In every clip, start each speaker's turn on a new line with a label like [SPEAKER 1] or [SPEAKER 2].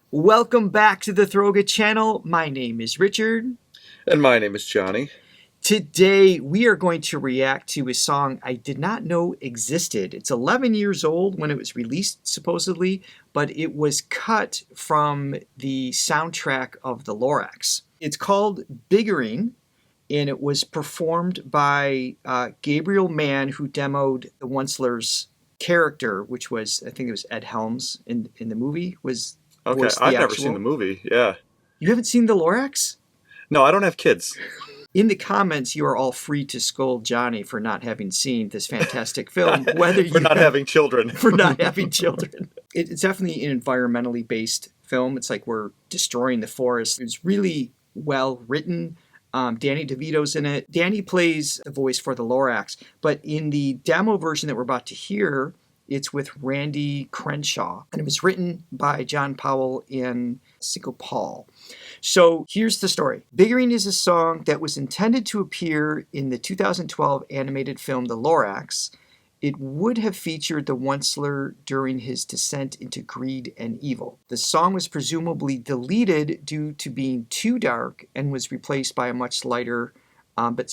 [SPEAKER 1] Welcome back to the Throga channel. My name is Richard.
[SPEAKER 2] And my name is Johnny.
[SPEAKER 1] Today we are going to react to a song I did not know existed. It's 11 years old when it was released, supposedly, but it was cut from the soundtrack of the Lorax. It's called Biggering, and it was performed by Gabriel Mann, who demoed the Onceler's character, which was, I think it was Ed Helms in the movie, was
[SPEAKER 2] Okay, I've never seen the movie, yeah.
[SPEAKER 1] You haven't seen the Lorax?
[SPEAKER 2] No, I don't have kids.
[SPEAKER 1] In the comments, you are all free to scold Johnny for not having seen this fantastic film, whether you
[SPEAKER 2] For not having children.
[SPEAKER 1] For not having children. It's definitely an environmentally based film. It's like we're destroying the forest. It's really well written. Danny DeVito's in it. Danny plays the voice for the Lorax, but in the demo version that we're about to hear, it's with Randy Crenshaw, and it was written by John Powell and Cinco. So here's the story. Biggering is a song that was intended to appear in the 2012 animated film The Lorax. It would have featured the Onceler during his descent into greed and evil. The song was presumably deleted due to being too dark and was replaced by a much lighter but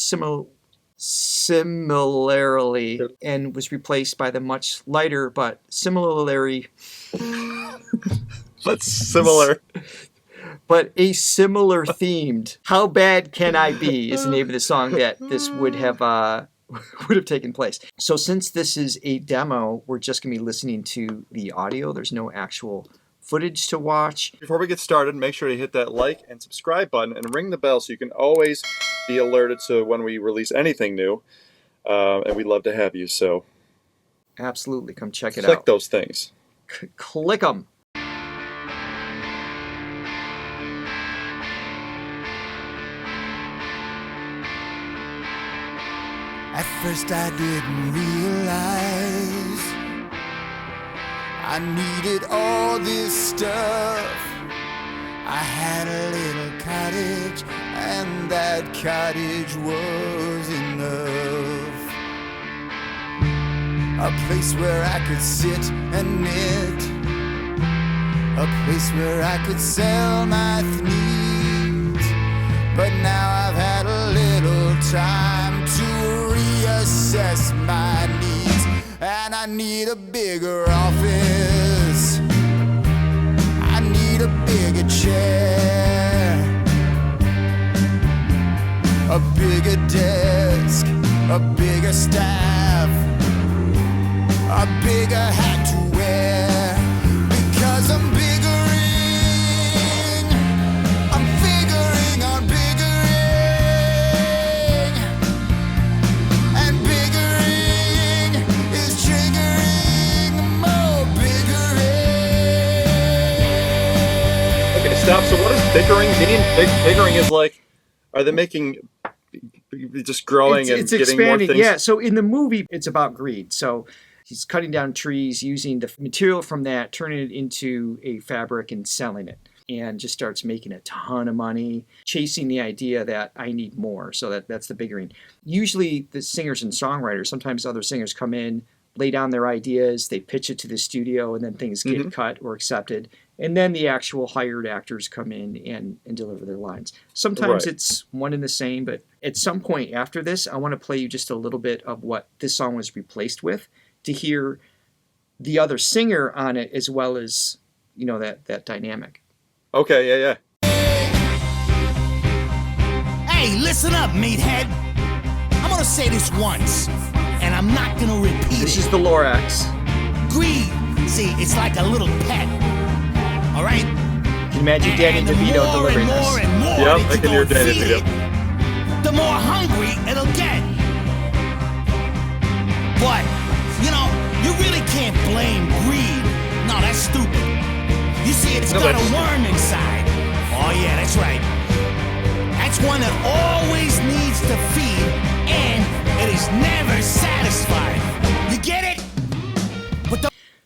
[SPEAKER 1] similarly and was replaced by the much lighter but similarly
[SPEAKER 2] but similar
[SPEAKER 1] but a similar themed How Bad Can I Be is the name of the song that this would have taken place. So since this is a demo, we're just gonna be listening to the audio. There's no actual footage to watch.
[SPEAKER 2] Before we get started, make sure to hit that like and subscribe button and ring the bell so you can always be alerted to when we release anything new. And we'd love to have you, so
[SPEAKER 1] absolutely come check it out.
[SPEAKER 2] Click those things.
[SPEAKER 1] Click them.
[SPEAKER 3] At first I didn't realize I needed all this stuff. I had a little cottage, and that cottage was enough. A place where I could sit and knit, a place where I could sell my needs. But now I've had a little time to reassess my needs, and I need a bigger office. I need a bigger chair, a bigger desk, a bigger staff, a bigger hat to wear, because I'm biggering, I'm figuring on biggering, and biggering is triggering more biggering.
[SPEAKER 2] Okay, stop. So what does bickering mean? Bickering is like, are they making, just growing and getting
[SPEAKER 1] expanding
[SPEAKER 2] more things?
[SPEAKER 1] Yeah, so in the movie, it's about greed. So he's cutting down trees, using the material from that, turning it into a fabric and selling it, and just starts making a ton of money, chasing the idea that I need more. So that's the biggering. Usually the singers and songwriters, sometimes other singers come in, lay down their ideas, they pitch it to the studio, and then things get cut or accepted. And then the actual hired actors come in and deliver their lines. Sometimes it's one and the same, but at some point after this, I want to play you just a little bit of what this song was replaced with, to hear the other singer on it, as well as, you know, that dynamic.
[SPEAKER 2] Okay, yeah.
[SPEAKER 3] Hey, listen up, meathead. I'm gonna say this once, and I'm not gonna repeat
[SPEAKER 1] This
[SPEAKER 3] it.
[SPEAKER 1] is the Lorax.
[SPEAKER 3] Greed, see, it's like a little pet. All right?
[SPEAKER 1] Can you imagine Danny
[SPEAKER 3] And the
[SPEAKER 1] DeVito
[SPEAKER 3] more
[SPEAKER 1] delivering
[SPEAKER 3] and more
[SPEAKER 1] this?
[SPEAKER 3] and more
[SPEAKER 2] Yep,
[SPEAKER 3] that
[SPEAKER 2] I
[SPEAKER 3] you
[SPEAKER 2] can hear
[SPEAKER 3] gonna
[SPEAKER 2] Danny
[SPEAKER 3] feed
[SPEAKER 2] DeVito.
[SPEAKER 3] it, the more hungry it'll get. But, you know, you really can't blame greed. No, that's stupid. You see, it's got a worm inside. Oh yeah, that's right. That's one that always needs to feed, and it is never satisfied. You get it?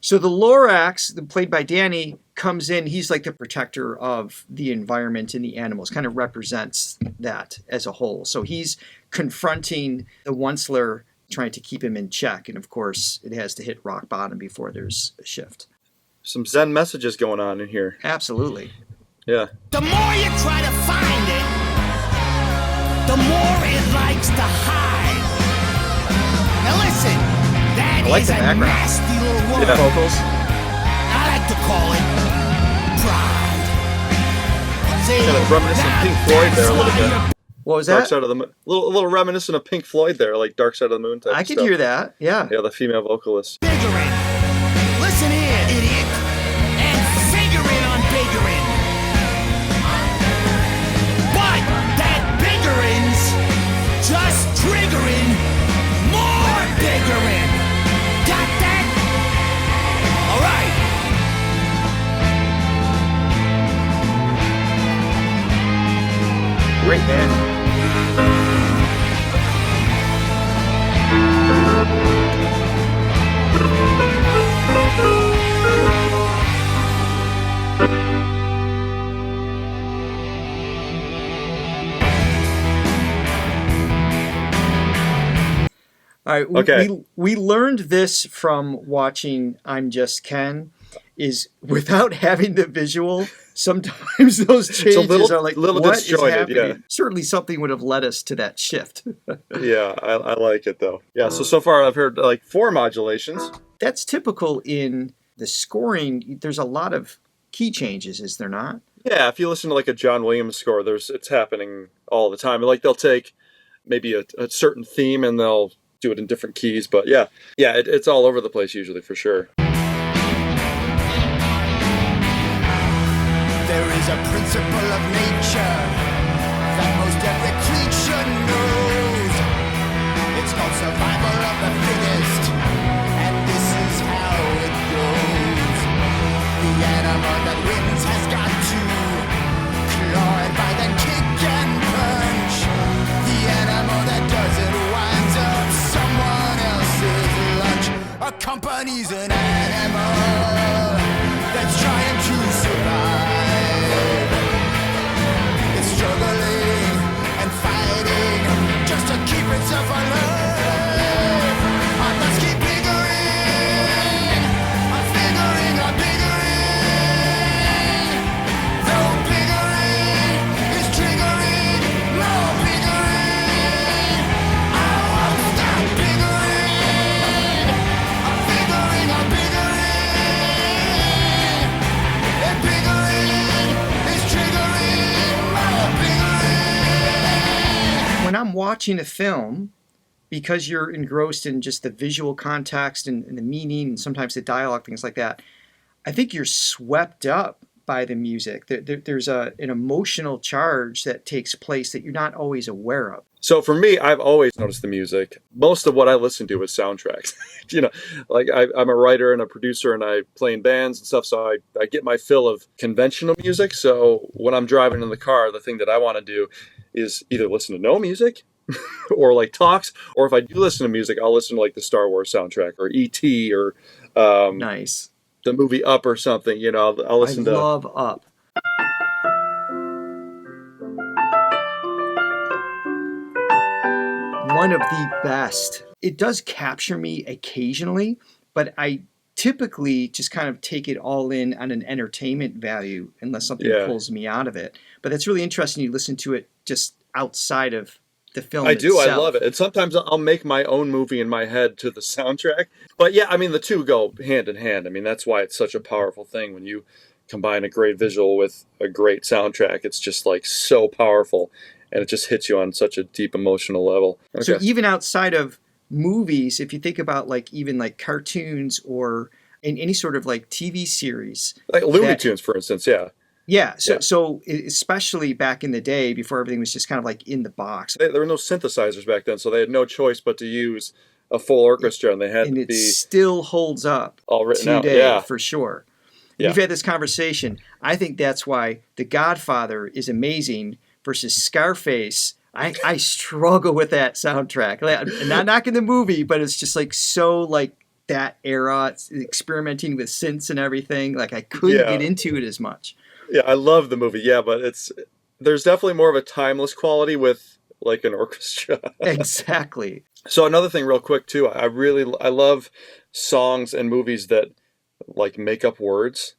[SPEAKER 1] So the Lorax, played by Danny, comes in. He's like the protector of the environment and the animals, kind of represents that as a whole. So he's confronting the Onceler, trying to keep him in check. And of course, it has to hit rock bottom before there's a shift.
[SPEAKER 2] some Zen messages going on in here.
[SPEAKER 1] Absolutely.
[SPEAKER 2] Yeah.
[SPEAKER 3] The more you try to find it, the more it likes to hide. Now listen, that
[SPEAKER 1] I like
[SPEAKER 3] is
[SPEAKER 1] the
[SPEAKER 3] a
[SPEAKER 1] background.
[SPEAKER 3] nasty little word.
[SPEAKER 2] Yeah.
[SPEAKER 1] Vocals.
[SPEAKER 3] I like to call it pride. See,
[SPEAKER 2] Kind of reminiscent of Pink Floyd there a little bit.
[SPEAKER 1] What was
[SPEAKER 2] Dark
[SPEAKER 1] that?
[SPEAKER 2] Side of the Moon. Little reminiscent of Pink Floyd there, like Dark Side of the Moon type
[SPEAKER 1] I
[SPEAKER 2] of
[SPEAKER 1] could
[SPEAKER 2] stuff.
[SPEAKER 1] hear that. Yeah.
[SPEAKER 2] Yeah, the female vocalist.
[SPEAKER 3] Biggering. Listen here, idiot. And figuring on biggering. But that biggering's just triggering more biggering. Got that? All right.
[SPEAKER 1] Great band. All right,
[SPEAKER 2] Okay.
[SPEAKER 1] we learned this from watching I'm Just Ken, is without having the visual, sometimes those changes are like,
[SPEAKER 2] little
[SPEAKER 1] what is
[SPEAKER 2] disjointed,
[SPEAKER 1] happening?
[SPEAKER 2] yeah.
[SPEAKER 1] Certainly something would have led us to that shift.
[SPEAKER 2] Yeah, I like it though. Yeah, so far I've heard like 4 modulations.
[SPEAKER 1] That's typical in the scoring. There's a lot of key changes, is there not?
[SPEAKER 2] Yeah, if you listen to like a John Williams score, it's happening all the time. Like they'll take maybe a certain theme and they'll do it in different keys. But yeah, it's all over the place usually for sure.
[SPEAKER 3] There is a principle of nature that most every creature knows. It's called survival of the fittest, and this is how it goes. The animal that wins has got to claw it by then kick and punch. The animal that doesn't winds up someone else's lunch. A company's an animal that's trying to survive. It's struggling and fighting just to keep itself alive. I must keep biggering. I'm figuring I'm biggering. Though biggering is triggering more biggering. I won't stop biggering. I'm figuring I'm biggering. And biggering is triggering more biggering.
[SPEAKER 1] When I'm watching a film, because you're engrossed in just the visual context and the meaning and sometimes the dialogue, things like that, I think you're swept up by the music. There's an emotional charge that takes place that you're not always aware of.
[SPEAKER 2] So for me, I've always noticed the music. Most of what I listen to is soundtracks. Like I'm a writer and a producer and I play in bands and stuff. So I get my fill of conventional music. So when I'm driving in the car, the thing that I want to do is either listen to no music or like talks, or if I do listen to music, I'll listen to like the Star Wars soundtrack or E.T. or
[SPEAKER 1] Nice.
[SPEAKER 2] the movie Up or something. I'll listen
[SPEAKER 1] I
[SPEAKER 2] to.
[SPEAKER 1] love Up. One of the best. It does capture me occasionally, but I typically just kind of take it all in on an entertainment value unless something
[SPEAKER 2] Yeah.
[SPEAKER 1] pulls me out of it. But that's really interesting. You listen to it just outside of the film
[SPEAKER 2] I do. I
[SPEAKER 1] itself.
[SPEAKER 2] love it. And sometimes I'll make my own movie in my head to the soundtrack. But yeah, I mean, the two go hand in hand. I mean, that's why it's such a powerful thing when you combine a great visual with a great soundtrack. It's just like so powerful, and it just hits you on such a deep emotional level.
[SPEAKER 1] So
[SPEAKER 2] Okay.
[SPEAKER 1] even outside of movies, if you think about like even like cartoons or in any sort of like TV series,
[SPEAKER 2] Like Looney
[SPEAKER 1] that-
[SPEAKER 2] Tunes, for instance, yeah.
[SPEAKER 1] yeah. So
[SPEAKER 2] Yeah.
[SPEAKER 1] so especially back in the day before everything was just kind of like in the box,
[SPEAKER 2] There were no synthesizers back then, so they had no choice but to use a full orchestra, and they had
[SPEAKER 1] and
[SPEAKER 2] to
[SPEAKER 1] it
[SPEAKER 2] be
[SPEAKER 1] still holds up
[SPEAKER 2] all written out.
[SPEAKER 1] today
[SPEAKER 2] Yeah.
[SPEAKER 1] for sure.
[SPEAKER 2] Yeah.
[SPEAKER 1] We've had this conversation. I think that's why The Godfather is amazing versus Scarface. I struggle with that soundtrack. Like, I'm not knocking the movie, but it's just like so like that era, it's experimenting with synths and everything. Like I couldn't
[SPEAKER 2] Yeah.
[SPEAKER 1] get into it as much.
[SPEAKER 2] Yeah, I love the movie. Yeah, but there's definitely more of a timeless quality with like an orchestra.
[SPEAKER 1] Exactly.
[SPEAKER 2] So another thing real quick too, I love songs and movies that like make up words.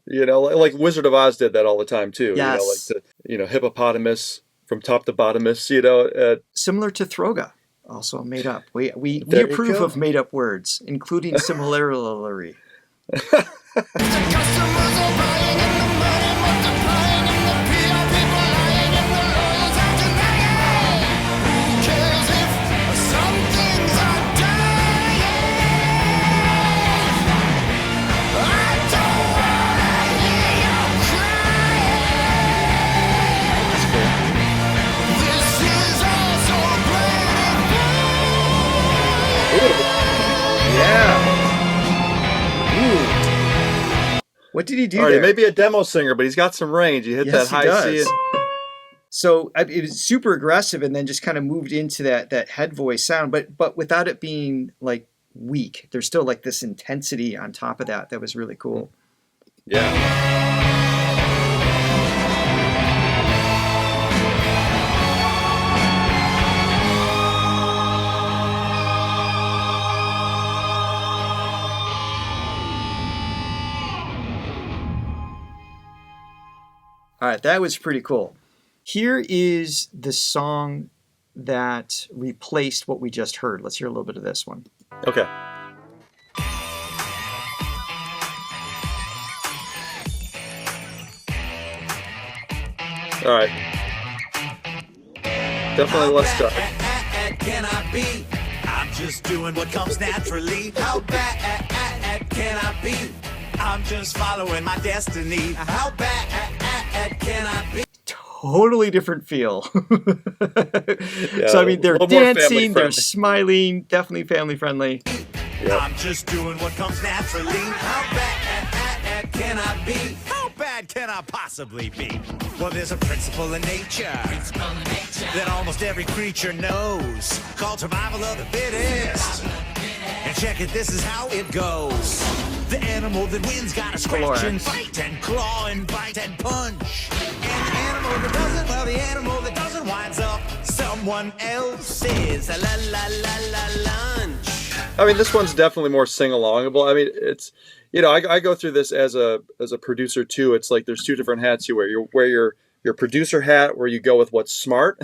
[SPEAKER 2] Like Wizard of Oz did that all the time too.
[SPEAKER 1] Yes.
[SPEAKER 2] Like the hippopotamus from top to bottomus.
[SPEAKER 1] Similar to Throga, also made up. We
[SPEAKER 2] There you
[SPEAKER 1] approve
[SPEAKER 2] go.
[SPEAKER 1] of made up words, including similarly.
[SPEAKER 3] The customers are buying and the money multiplying and the PR people lying and the lawyers are denying. Who cares if some things are dying? I don't wanna hear you crying. This is also great.
[SPEAKER 1] Yeah. Ooh. What did he do
[SPEAKER 2] All right,
[SPEAKER 1] there?
[SPEAKER 2] he may be a demo singer, but he's got some range. He hit
[SPEAKER 1] Yes,
[SPEAKER 2] that
[SPEAKER 1] he
[SPEAKER 2] high C.
[SPEAKER 1] does. So it was super aggressive, and then just kind of moved into that head voice sound, but without it being like weak. There's still like this intensity on top of that. That was really cool.
[SPEAKER 2] Yeah.
[SPEAKER 1] All right, that was pretty cool. Here is the song that replaced what we just heard. Let's hear a little bit of this one.
[SPEAKER 2] Okay. All right. Definitely less dark.
[SPEAKER 3] Can I be? I'm just doing what comes naturally. How bad can I be? I'm just following my destiny. How bad can I be?
[SPEAKER 1] Totally different feel.
[SPEAKER 2] Yeah,
[SPEAKER 1] So I mean,
[SPEAKER 2] a
[SPEAKER 1] they're
[SPEAKER 2] little more
[SPEAKER 1] dancing,
[SPEAKER 2] family
[SPEAKER 1] they're
[SPEAKER 2] friendly.
[SPEAKER 1] smiling, definitely family friendly.
[SPEAKER 2] Yep.
[SPEAKER 3] I'm just doing what comes naturally. How bad can I be? How bad can I possibly be? Well, there's a principle in nature that almost every creature knows, called survival of the fittest. And check it, this is how it goes. The animal that wins gotta scratch and fight and claw and bite and punch. And the animal that doesn't, well, the animal that doesn't winds up someone else's la la la la lunch.
[SPEAKER 2] I mean, this one's definitely more sing-alongable. I mean, it's, I go through this as a producer too. It's like there's two different hats you wear. You wear your producer hat where you go with what's smart,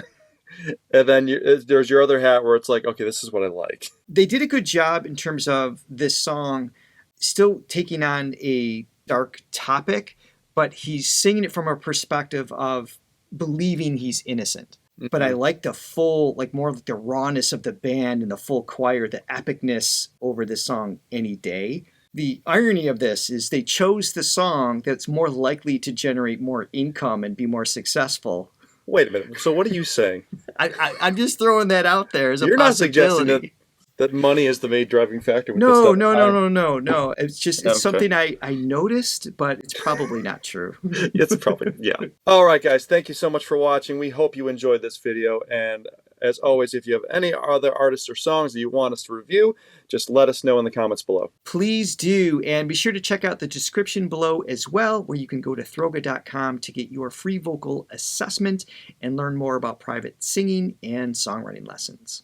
[SPEAKER 2] and then there's your other hat where it's like, okay, this is what I like.
[SPEAKER 1] They did a good job in terms of this song still taking on a dark topic, but he's singing it from a perspective of believing he's innocent. But I like the full, like more like the rawness of the band and the full choir, the epicness over this song any day. The irony of this is they chose the song that's more likely to generate more income and be more successful.
[SPEAKER 2] Wait a minute. So what are you saying?
[SPEAKER 1] I'm just throwing that out there as a
[SPEAKER 2] You're not
[SPEAKER 1] possibility.
[SPEAKER 2] suggesting that money is the main driving factor with this
[SPEAKER 1] No.
[SPEAKER 2] stuff.
[SPEAKER 1] It's just
[SPEAKER 2] Okay.
[SPEAKER 1] something I noticed, but it's probably not true.
[SPEAKER 2] It's probably, yeah. All right, guys. Thank you so much for watching. We hope you enjoyed this video. And as always, if you have any other artists or songs that you want us to review, just let us know in the comments below.
[SPEAKER 1] Please do, and be sure to check out the description below as well, where you can go to Throga.com to get your free vocal assessment and learn more about private singing and songwriting lessons.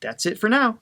[SPEAKER 1] That's it for now.